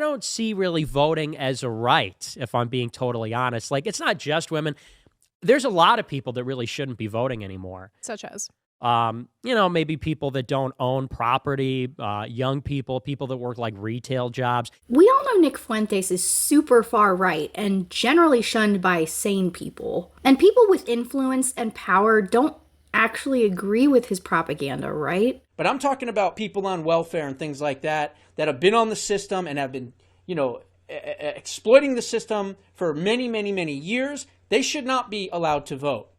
don't see really voting as a right, if I'm being totally honest. Like, it's not just women. There's a lot of people that really shouldn't be voting anymore. Such as? Maybe people that don't own property, young people, people that work like retail jobs. We all know Nick Fuentes is super far right and generally shunned by sane people. And people with influence and power don't actually agree with his propaganda, right? But I'm talking about people on welfare and things like that have been on the system and have been, exploiting the system for many, many, many years. They should not be allowed to vote.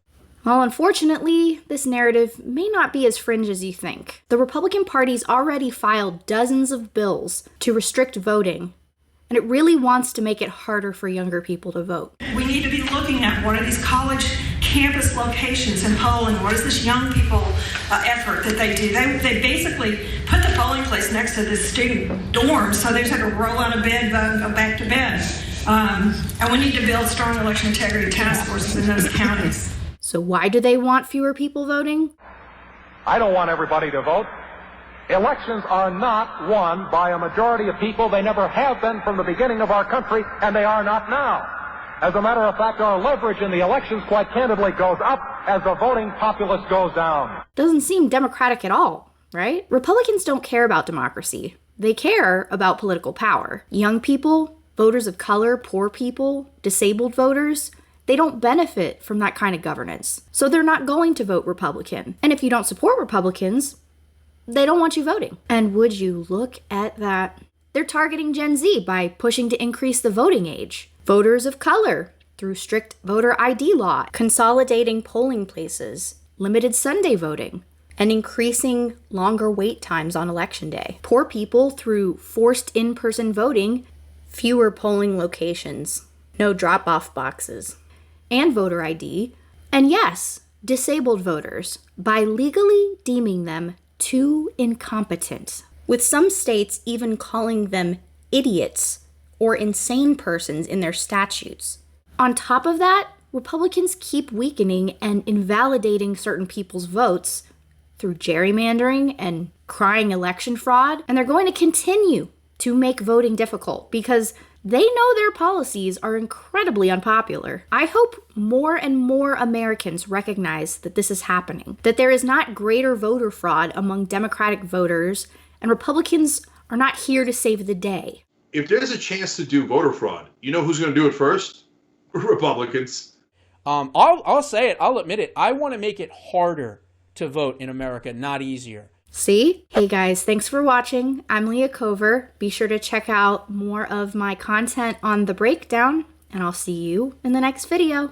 Well, unfortunately, this narrative may not be as fringe as you think. The Republican Party's already filed dozens of bills to restrict voting, and it really wants to make it harder for younger people to vote. We need to be looking at one of these college campus locations in Poland. What is this young people effort that they do? They basically put the polling place next to the student dorm, so they just have to roll out of bed, vote, and go back to bed. And we need to build strong election integrity task forces in those counties. So why do they want fewer people voting? I don't want everybody to vote. Elections are not won by a majority of people. They never have been from the beginning of our country, and they are not now. As a matter of fact, our leverage in the elections, quite candidly, goes up as the voting populace goes down. Doesn't seem democratic at all, right? Republicans don't care about democracy. They care about political power. Young people, voters of color, poor people, disabled voters, they don't benefit from that kind of governance. So they're not going to vote Republican. And if you don't support Republicans, they don't want you voting. And would you look at that? They're targeting Gen Z by pushing to increase the voting age. Voters of color through strict voter ID law, consolidating polling places, limited Sunday voting, and increasing longer wait times on Election Day. Poor people through forced in-person voting, fewer polling locations, no drop-off boxes, and voter ID, and yes, disabled voters by legally deeming them too incompetent, with some states even calling them idiots or insane persons in their statutes. On top of that, Republicans keep weakening and invalidating certain people's votes through gerrymandering and crying election fraud, and they're going to continue to make voting difficult because they know their policies are incredibly unpopular. I hope more and more Americans recognize that this is happening, that there is not greater voter fraud among Democratic voters, and Republicans are not here to save the day. If there's a chance to do voter fraud, you know who's going to do it first? Republicans. I'll say it. I'll admit it. I want to make it harder to vote in America, not easier. See? Hey guys, thanks for watching. I'm Leah Cover. Be sure to check out more of my content on The Breakdown, and I'll see you in the next video.